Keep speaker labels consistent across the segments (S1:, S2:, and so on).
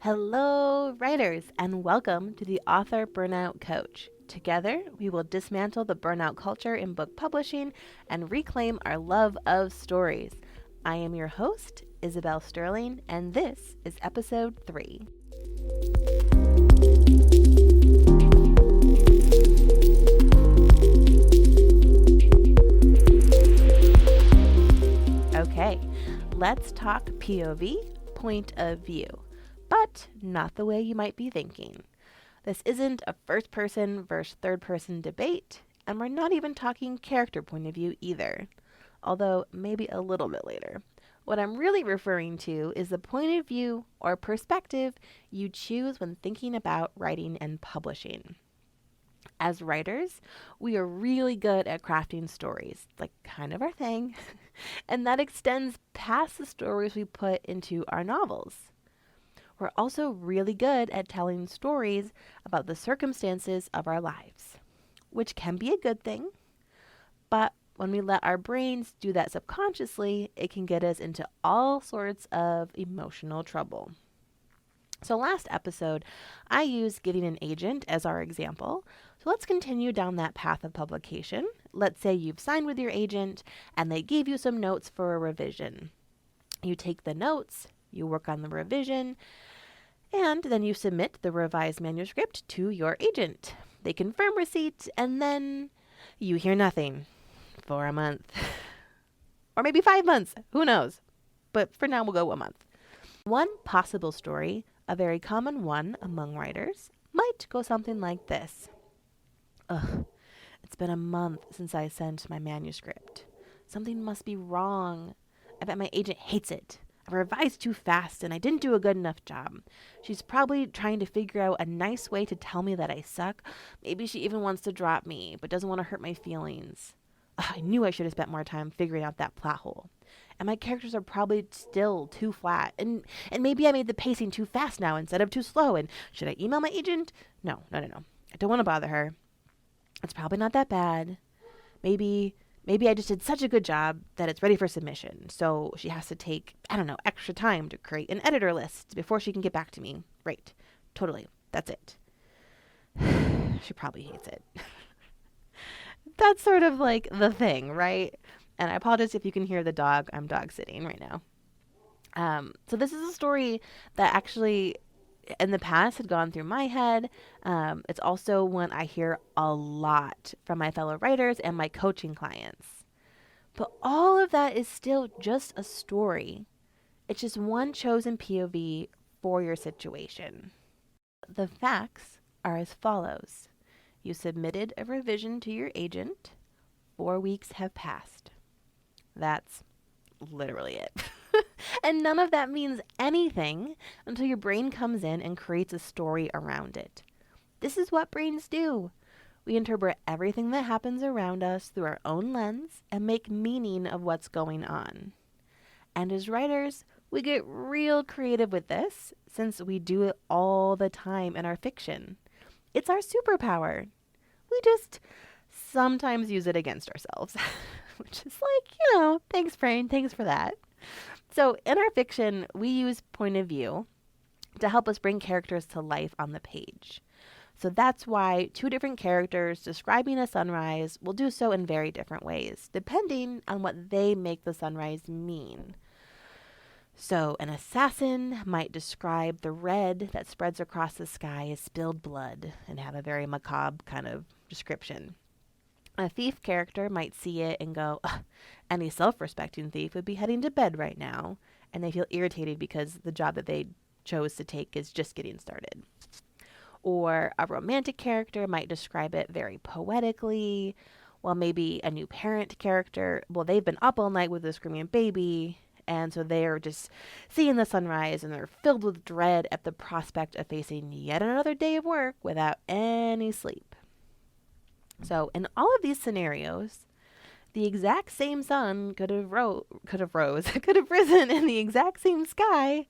S1: Hello, writers, and welcome to the Author Burnout Coach. Together, we will dismantle the burnout culture in book publishing and reclaim our love of stories. I am your host, Isabel Sterling, and this is episode 3. Okay, let's talk POV, point of view, but not the way you might be thinking. This isn't a first person versus third person debate, and we're not even talking character point of view either, although maybe a little bit later. What I'm really referring to is the point of view or perspective you choose when thinking about writing and publishing. As writers, we are really good at crafting stories, like kind of our thing, and that extends past the stories we put into our novels. We're also really good at telling stories about the circumstances of our lives, which can be a good thing, but when we let our brains do that subconsciously, it can get us into all sorts of emotional trouble. So last episode, I used getting an agent as our example. So let's continue down that path of publication. Let's say you've signed with your agent and they gave you some notes for a revision. You take the notes, you work on the revision, and then you submit the revised manuscript to your agent. They confirm receipt, and then you hear nothing for a month. Or maybe 5 months, who knows? But for now, we'll go a month. One possible story, a very common one among writers, might go something like this. Ugh, it's been a month since I sent my manuscript. Something must be wrong. I bet my agent hates it. I revised too fast and I didn't do a good enough job. She's probably trying to figure out a nice way to tell me that I suck. Maybe she even wants to drop me, but doesn't want to hurt my feelings. Ugh, I knew I should have spent more time figuring out that plot hole. And my characters are probably still too flat. And maybe I made the pacing too fast now instead of too slow. And should I email my agent? No. I don't want to bother her. It's probably not that bad. Maybe I just did such a good job that it's ready for submission. So she has to take, extra time to create an editor list before she can get back to me. Right. Totally. That's it. She probably hates it. That's sort of like the thing, right? And I apologize if you can hear the dog. I'm dog sitting right now. So this is a story that actually in the past had gone through my head. It's also one I hear a lot from my fellow writers and my coaching clients. But all of that is still just a story. It's just one chosen POV for your situation. The facts are as follows. You submitted a revision to your agent. 4 weeks have passed. That's literally it. And none of that means anything until your brain comes in and creates a story around it. This is what brains do. We interpret everything that happens around us through our own lens and make meaning of what's going on. And as writers, we get real creative with this since we do it all the time in our fiction. It's our superpower. We just sometimes use it against ourselves, which is like, thanks brain, thanks for that. So in our fiction, we use point of view to help us bring characters to life on the page. So that's why 2 different characters describing a sunrise will do so in very different ways, depending on what they make the sunrise mean. So an assassin might describe the red that spreads across the sky as spilled blood and have a very macabre kind of description. A thief character might see it and go, any self-respecting thief would be heading to bed right now, and they feel irritated because the job that they chose to take is just getting started. Or a romantic character might describe it very poetically, while maybe a new parent character, they've been up all night with a screaming baby, and so they're just seeing the sunrise and they're filled with dread at the prospect of facing yet another day of work without any sleep. So in all of these scenarios, the exact same sun could have risen in the exact same sky,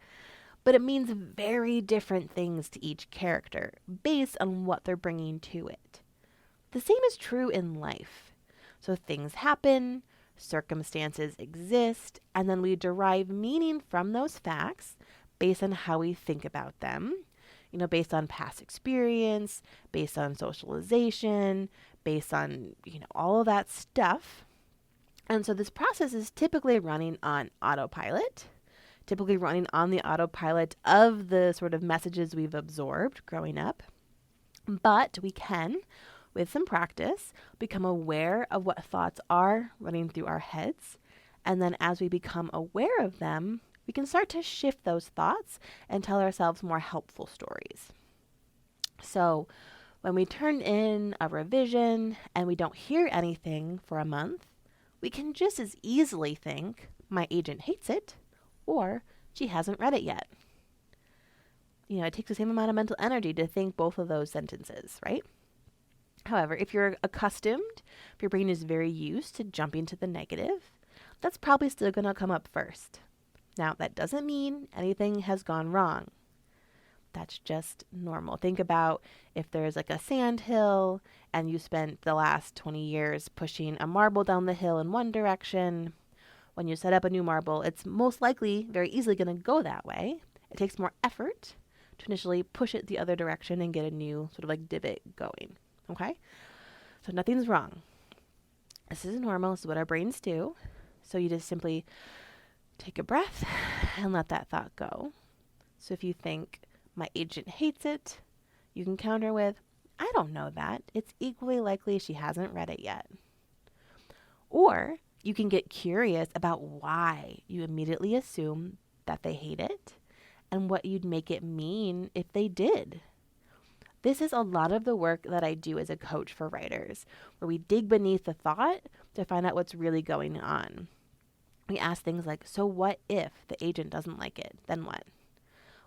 S1: but it means very different things to each character based on what they're bringing to it. The same is true in life. So things happen, circumstances exist, and then we derive meaning from those facts based on how we think about them, based on past experience, based on socialization, based on, all of that stuff. And so this process is typically running on autopilot, typically running on the autopilot of the sort of messages we've absorbed growing up. But we can, with some practice, become aware of what thoughts are running through our heads. And then as we become aware of them, we can start to shift those thoughts and tell ourselves more helpful stories. So when we turn in a revision and we don't hear anything for a month, we can just as easily think, my agent hates it, or she hasn't read it yet. It takes the same amount of mental energy to think both of those sentences, right? However, if you're accustomed, if your brain is very used to jumping to the negative, that's probably still going to come up first. Now, that doesn't mean anything has gone wrong. That's just normal. Think about if there's like a sand hill and you spent the last 20 years pushing a marble down the hill in one direction. When you set up a new marble, it's most likely very easily going to go that way. It takes more effort to initially push it the other direction and get a new sort of like divot going. Okay? So nothing's wrong. This is normal. This is what our brains do. So you just simply take a breath and let that thought go. So if you think, my agent hates it, you can counter with, I don't know that. It's equally likely she hasn't read it yet. Or you can get curious about why you immediately assume that they hate it and what you'd make it mean if they did. This is a lot of the work that I do as a coach for writers, where we dig beneath the thought to find out what's really going on. We ask things like, so what if the agent doesn't like it? Then what?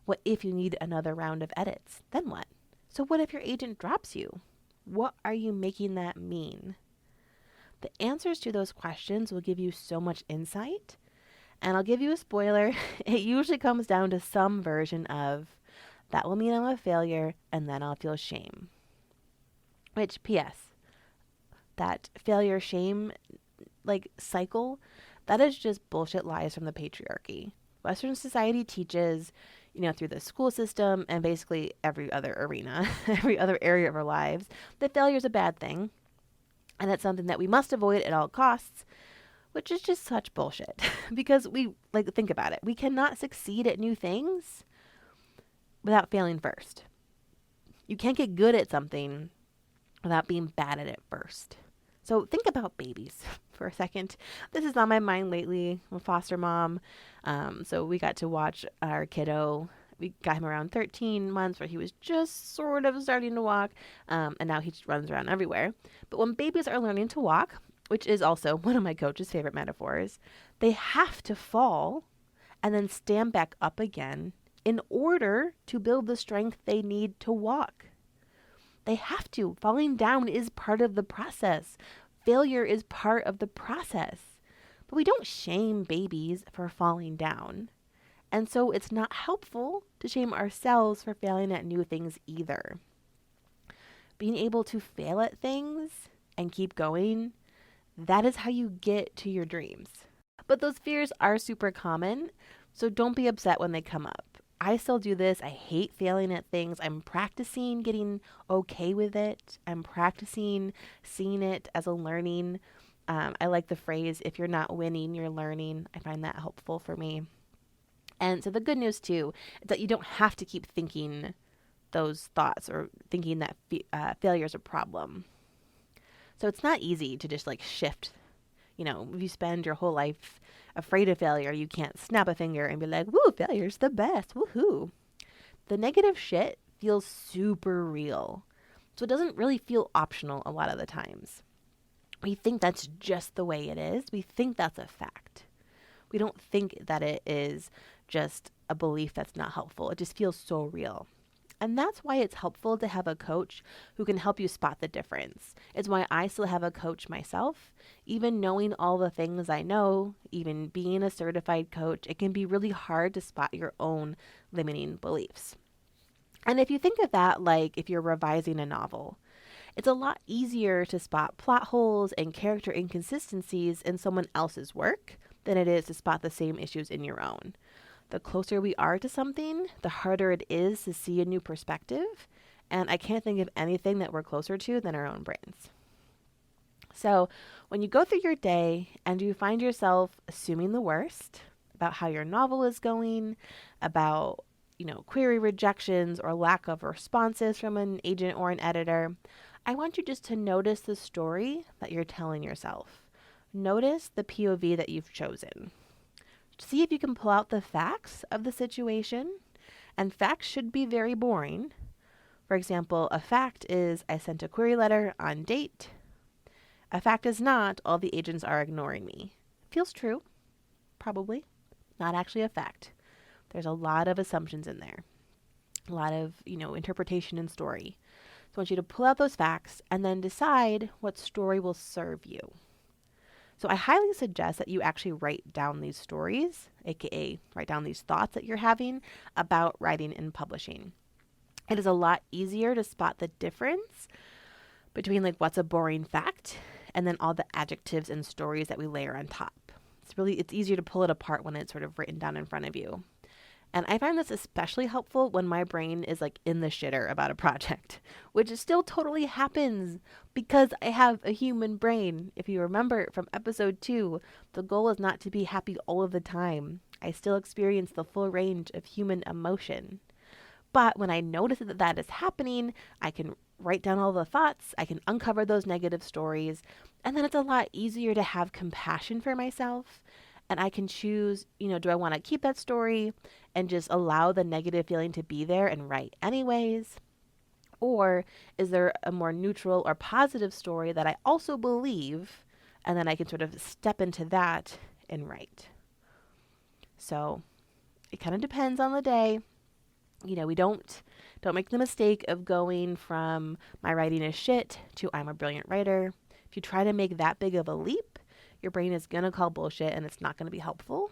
S1: What if you need another round of edits? Then what? So what if your agent drops you? What are you making that mean? The answers to those questions will give you so much insight. And I'll give you a spoiler. It usually comes down to some version of, that will mean I'm a failure, and then I'll feel shame. Which, P.S., that failure shame cycle, that is just bullshit lies from the patriarchy. Western society teaches, through the school system and basically every other arena, every other area of our lives, that failure is a bad thing. And that's something that we must avoid at all costs, which is just such bullshit. Because think about it. We cannot succeed at new things without failing first. You can't get good at something without being bad at it first. So think about babies for a second. This is on my mind lately. I'm a foster mom. So we got to watch our kiddo. We got him around 13 months where he was just sort of starting to walk. And now he just runs around everywhere. But when babies are learning to walk, which is also one of my coach's favorite metaphors, they have to fall and then stand back up again in order to build the strength they need to walk. They have to. Falling down is part of the process. Failure is part of the process. But we don't shame babies for falling down. And so it's not helpful to shame ourselves for failing at new things either. Being able to fail at things and keep going, that is how you get to your dreams. But those fears are super common, so don't be upset when they come up. I still do this. I hate failing at things. I'm practicing getting okay with it. I'm practicing seeing it as a learning. I like the phrase, if you're not winning, you're learning. I find that helpful for me. And so the good news too is that you don't have to keep thinking those thoughts or thinking that failure is a problem. So it's not easy to just shift. If you spend your whole life afraid of failure, you can't snap a finger and be like, woo, failure's the best, woohoo. The negative shit feels super real. So it doesn't really feel optional a lot of the times. We think that's just the way it is. We think that's a fact. We don't think that it is just a belief that's not helpful. It just feels so real. And that's why it's helpful to have a coach who can help you spot the difference. It's why I still have a coach myself. Even knowing all the things I know, even being a certified coach, it can be really hard to spot your own limiting beliefs. And if you think of that like if you're revising a novel, it's a lot easier to spot plot holes and character inconsistencies in someone else's work than it is to spot the same issues in your own. The closer we are to something, the harder it is to see a new perspective. And I can't think of anything that we're closer to than our own brains. So when you go through your day and you find yourself assuming the worst about how your novel is going, about query rejections or lack of responses from an agent or an editor, I want you just to notice the story that you're telling yourself. Notice the POV that you've chosen. See if you can pull out the facts of the situation. And facts should be very boring. For example, a fact is I sent a query letter on date. A fact is not all the agents are ignoring me. Feels true, probably. Not actually a fact. There's a lot of assumptions in there. A lot of, interpretation and story. So I want you to pull out those facts and then decide what story will serve you. So I highly suggest that you actually write down these stories, aka write down these thoughts that you're having about writing and publishing. It is a lot easier to spot the difference between what's a boring fact and then all the adjectives and stories that we layer on top. It's easier to pull it apart when it's sort of written down in front of you. And I find this especially helpful when my brain is in the shitter about a project, which still totally happens because I have a human brain. If you remember from episode 2, the goal is not to be happy all of the time. I still experience the full range of human emotion. But when I notice that that is happening, I can write down all the thoughts, I can uncover those negative stories, and then it's a lot easier to have compassion for myself. And I can choose, do I want to keep that story and just allow the negative feeling to be there and write anyways? Or is there a more neutral or positive story that I also believe, and then I can sort of step into that and write? So it kind of depends on the day. We don't make the mistake of going from my writing is shit to I'm a brilliant writer. If you try to make that big of a leap, your brain is going to call bullshit and it's not going to be helpful.